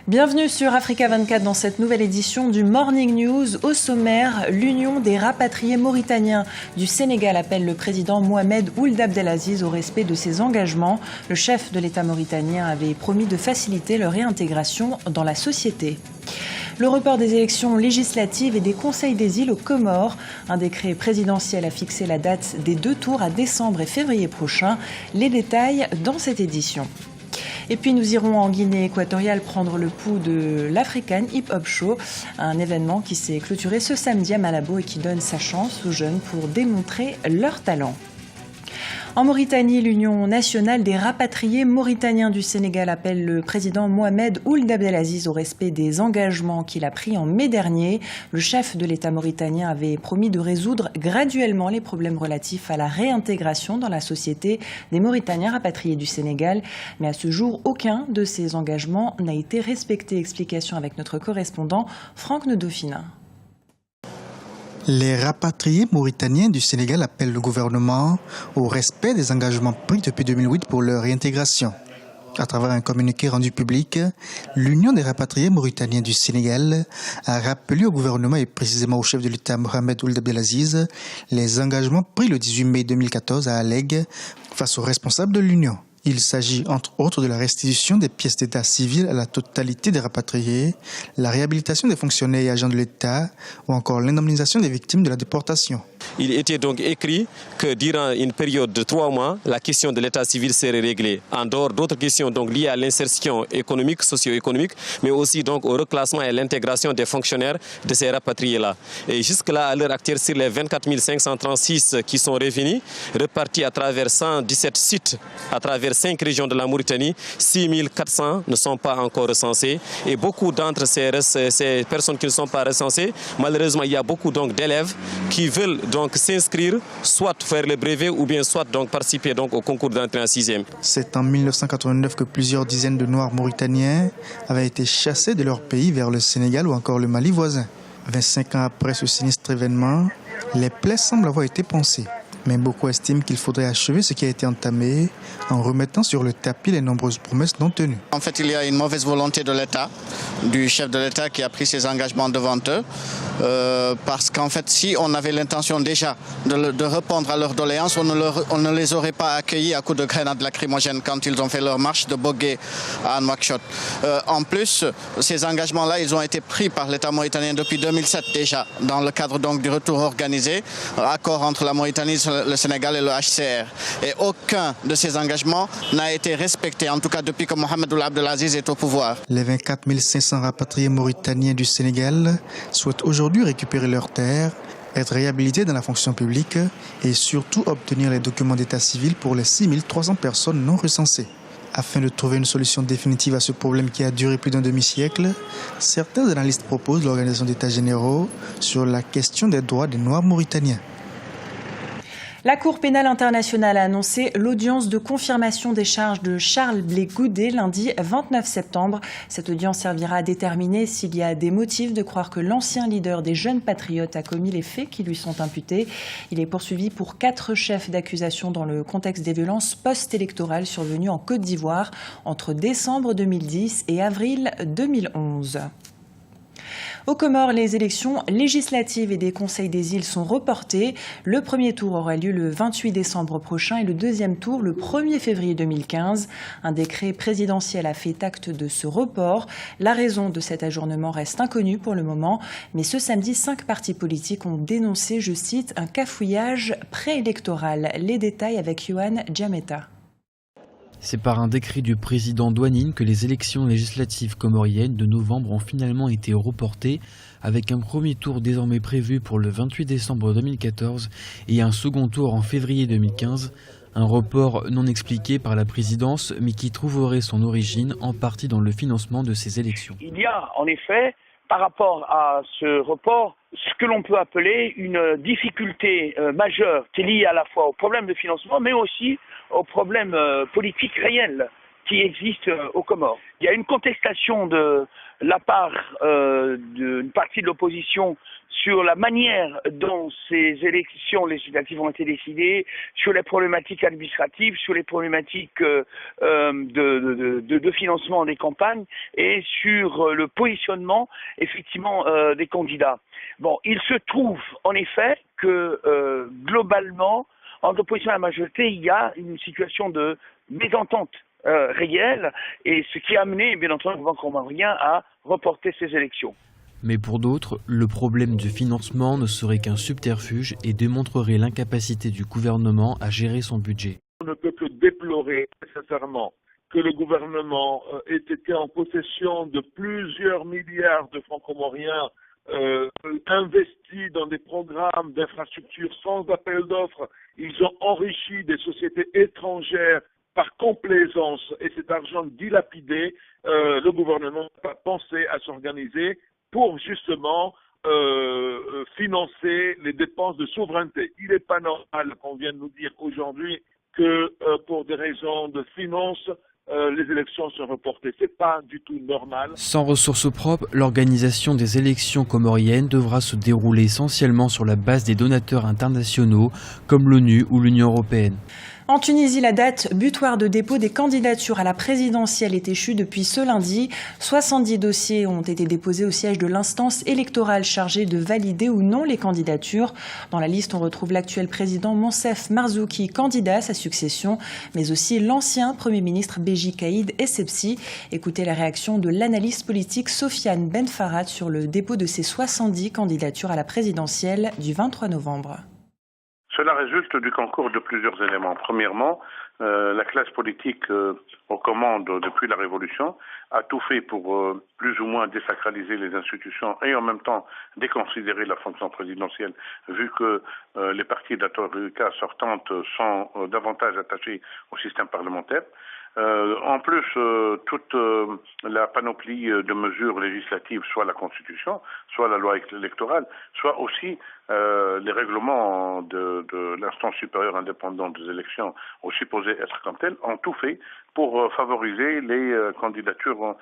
Bienvenue sur Africa 24 dans cette nouvelle édition du Morning News. Au sommaire, l'Union des rapatriés mauritaniens du Sénégal appelle le président Mohamed Ould Abdelaziz au respect de ses engagements. Le chef de l'État mauritanien avait promis de faciliter leur réintégration dans la société. Le report des élections législatives et des conseils des îles aux Comores. Un décret présidentiel a fixé la date des 2 tours à décembre et février prochain. Les détails dans cette édition. Et puis nous irons en Guinée équatoriale prendre le pouls de l'African Hip Hop Show, un événement qui s'est clôturé ce samedi à Malabo et qui donne sa chance aux jeunes pour démontrer leur talent. En Mauritanie, l'Union nationale des rapatriés mauritaniens du Sénégal appelle le président Mohamed Ould Abdelaziz au respect des engagements qu'il a pris en mai dernier. Le chef de l'État mauritanien avait promis de résoudre graduellement les problèmes relatifs à la réintégration dans la société des Mauritaniens rapatriés du Sénégal. Mais à ce jour, aucun de ces engagements n'a été respecté. Explication avec notre correspondant Franck Nedofina. Les rapatriés mauritaniens du Sénégal appellent le gouvernement au respect des engagements pris depuis 2008 pour leur réintégration. À travers un communiqué rendu public, l'Union des rapatriés mauritaniens du Sénégal a rappelé au gouvernement et précisément au chef de l'État Mohamed Ould Abdelaziz les engagements pris le 18 mai 2014 à Alleg face aux responsables de l'Union. Il s'agit entre autres de la restitution des pièces d'état civil à la totalité des rapatriés, la réhabilitation des fonctionnaires et agents de l'État ou encore l'indemnisation des victimes de la déportation. Il était donc écrit que durant une période de 3 mois, la question de l'état civil serait réglée. En dehors d'autres questions donc liées à l'insertion économique, socio-économique, mais aussi donc au reclassement et à l'intégration des fonctionnaires de ces rapatriés-là. Et jusque-là, à l'heure actuelle, sur les 24 536 qui sont revenus, repartis à travers 117 sites, à travers 5 régions de la Mauritanie, 6 400 ne sont pas encore recensés. Et beaucoup d'entre ces personnes qui ne sont pas recensées, malheureusement, il y a beaucoup donc d'élèves qui veulent donc s'inscrire, soit faire le brevet ou bien soit donc participer donc au concours d'entrée en 6e. C'est en 1989 que plusieurs dizaines de Noirs mauritaniens avaient été chassés de leur pays vers le Sénégal ou encore le Mali voisin. 25 ans après ce sinistre événement, les plaies semblent avoir été pansées. Mais beaucoup estiment qu'il faudrait achever ce qui a été entamé en remettant sur le tapis les nombreuses promesses non tenues. En fait, il y a une mauvaise volonté de l'État, du chef de l'État qui a pris ses engagements devant eux. Parce qu'en fait, si on avait l'intention déjà de répondre à leurs doléances, on ne les aurait pas accueillis à coups de grenades lacrymogènes quand ils ont fait leur marche de Bogué à Nouakchott. En plus, ces engagements-là, ils ont été pris par l'État mauritanien depuis 2007 déjà, dans le cadre donc du retour organisé, accord entre la Mauritanie, le Sénégal et le HCR. Et aucun de ces engagements n'a été respecté, en tout cas depuis que Mohamed Ould Abdelaziz est au pouvoir. Les 24 500 rapatriés mauritaniens du Sénégal souhaitent aujourd'hui récupérer leurs terres, être réhabilités dans la fonction publique et surtout obtenir les documents d'état civil pour les 6 300 personnes non recensées. Afin de trouver une solution définitive à ce problème qui a duré plus d'un demi-siècle, certains analystes proposent l'organisation d'états généraux sur la question des droits des Noirs mauritaniens. La Cour pénale internationale a annoncé l'audience de confirmation des charges de Charles Blé Goudé lundi 29 septembre. Cette audience servira à déterminer s'il y a des motifs de croire que l'ancien leader des Jeunes Patriotes a commis les faits qui lui sont imputés. Il est poursuivi pour 4 chefs d'accusation dans le contexte des violences post-électorales survenues en Côte d'Ivoire entre décembre 2010 et avril 2011. Aux Comores, les élections législatives et des conseils des îles sont reportées. Le premier tour aura lieu le 28 décembre prochain et le deuxième tour le 1er février 2015. Un décret présidentiel a fait acte de ce report. La raison de cet ajournement reste inconnue pour le moment. Mais ce samedi, 5 partis politiques ont dénoncé, je cite, un cafouillage préélectoral. Les détails avec Yohan Djameta. C'est par un décret du président Douanine que les élections législatives comoriennes de novembre ont finalement été reportées, avec un premier tour désormais prévu pour le 28 décembre 2014 et un second tour en février 2015. Un report non expliqué par la présidence, mais qui trouverait son origine en partie dans le financement de ces élections. Il y a en effet, par rapport à ce report, ce que l'on peut appeler une difficulté majeure qui est liée à la fois au problème de financement, mais aussi aux problèmes politiques réels qui existe aux Comores. Il y a une contestation de la part d'une partie de l'opposition sur la manière dont ces élections législatives ont été décidées, sur les problématiques administratives, sur les problématiques de financement des campagnes et sur le positionnement effectivement des candidats. Bon, il se trouve en effet que globalement, entre l'opposition et la majorité, il y a une situation de mésentente réelle, et ce qui a amené, bien entendu, le gouvernement comorien à reporter ces élections. Mais pour d'autres, le problème du financement ne serait qu'un subterfuge et démontrerait l'incapacité du gouvernement à gérer son budget. On ne peut que déplorer nécessairement que le gouvernement ait été en possession de plusieurs milliards de francs comoriens investis dans des programmes d'infrastructures sans appel d'offres. Ils ont enrichi des sociétés étrangères par complaisance, et cet argent dilapidé, le gouvernement n'a pas pensé à s'organiser pour justement financer les dépenses de souveraineté. Il n'est pas normal qu'on vienne nous dire aujourd'hui que pour des raisons de finances, les élections sont reportées. C'est pas du tout normal. Sans ressources propres, l'organisation des élections comoriennes devra se dérouler essentiellement sur la base des donateurs internationaux comme l'ONU ou l'Union européenne. En Tunisie, la date butoir de dépôt des candidatures à la présidentielle est échue depuis ce lundi. 70 dossiers ont été déposés au siège de l'instance électorale chargée de valider ou non les candidatures. Dans la liste, on retrouve l'actuel président Monsef Marzouki, candidat à sa succession, mais aussi l'ancien Premier ministre Béji Caïd Essebsi. Écoutez la réaction de l'analyste politique Sofiane Ben Farad sur le dépôt de ces 70 candidatures à la présidentielle du 23 novembre. Cela résulte du concours de plusieurs éléments. Premièrement, la classe politique aux commandes depuis la Révolution a tout fait pour plus ou moins désacraliser les institutions et en même temps déconsidérer la fonction présidentielle, vu que les partis d'Atorika sortantes sont davantage attachés au système parlementaire. En plus, toute la panoplie de mesures législatives, soit la Constitution, soit la loi électorale, soit aussi les règlements de l'instance supérieure indépendante des élections, aussi supposées être comme telles, ont tout fait pour favoriser les candidatures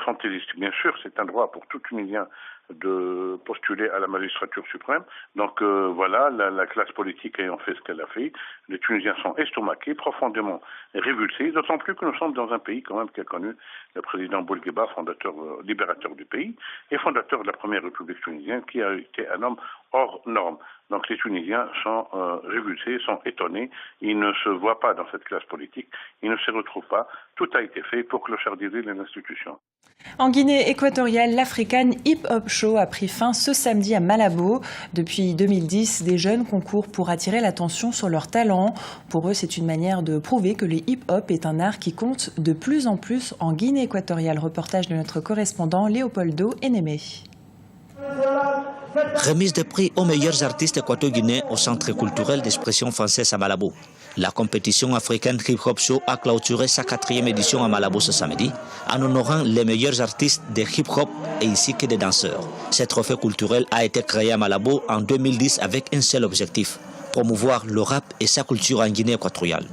fantaisistes. Bien sûr, c'est un droit pour tout Tunisien de postuler à la magistrature suprême. Donc voilà, la classe politique ayant fait ce qu'elle a fait, les Tunisiens sont estomaqués, profondément révulsés, d'autant plus que nous sommes dans un pays quand même qui a connu le président Bourguiba, fondateur, libérateur du pays, et fondateur de la première république tunisienne, qui a été un homme hors norme. Donc les Tunisiens sont révulsés, sont étonnés, ils ne se voient pas dans cette classe politique, ils ne se retrouvent pas. Tout a été fait pour clochardiser les institutions. En Guinée équatoriale, l'African Hip Hop Show a pris fin ce samedi à Malabo. Depuis 2010, des jeunes concourent pour attirer l'attention sur leurs talents. Pour eux, c'est une manière de prouver que le hip-hop est un art qui compte de plus en plus en Guinée équatoriale. Reportage de notre correspondant Léopoldo Enemé. Remise de prix aux meilleurs artistes équato-guinéens au Centre culturel d'expression française à Malabo. La compétition African Hip Hop Show a clôturé sa 4e édition à Malabo ce samedi, en honorant les meilleurs artistes de hip-hop et ainsi que des danseurs. Ce trophée culturel a été créé à Malabo en 2010 avec un seul objectif: promouvoir le rap et sa culture en Guinée équatoriale.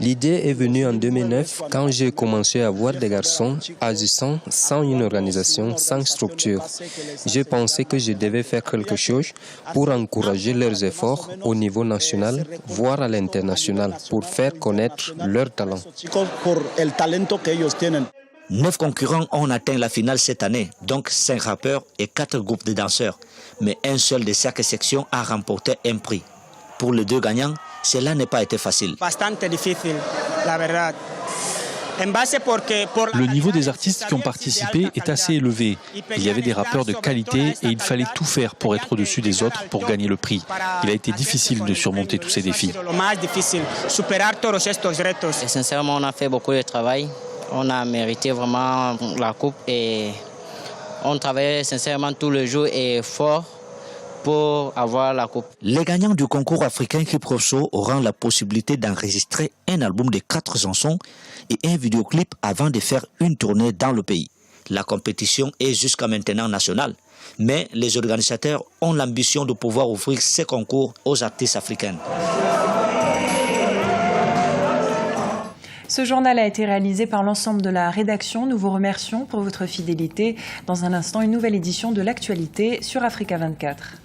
L'idée est venue en 2009 quand j'ai commencé à voir des garçons agissant sans une organisation, sans structure. J'ai pensé que je devais faire quelque chose pour encourager leurs efforts au niveau national, voire à l'international, pour faire connaître leurs talents. 9 concurrents ont atteint la finale cette année, donc 5 rappeurs et 4 groupes de danseurs. Mais un seul de chaque section a remporté un prix. Pour les 2 gagnants, cela n'a pas été facile. Le niveau des artistes qui ont participé est assez élevé. Il y avait des rappeurs de qualité et il fallait tout faire pour être au-dessus des autres pour gagner le prix. Il a été difficile de surmonter tous ces défis. Et sincèrement, on a fait beaucoup de travail. On a mérité vraiment la coupe et on travaillait sincèrement tous les jours et fort pour avoir la coupe. Les gagnants du concours africain Hip Hop Show auront la possibilité d'enregistrer un album de 4 chansons et un vidéoclip avant de faire une tournée dans le pays. La compétition est jusqu'à maintenant nationale, mais les organisateurs ont l'ambition de pouvoir offrir ces concours aux artistes africains. Ce journal a été réalisé par l'ensemble de la rédaction. Nous vous remercions pour votre fidélité. Dans un instant, une nouvelle édition de l'actualité sur Africa 24.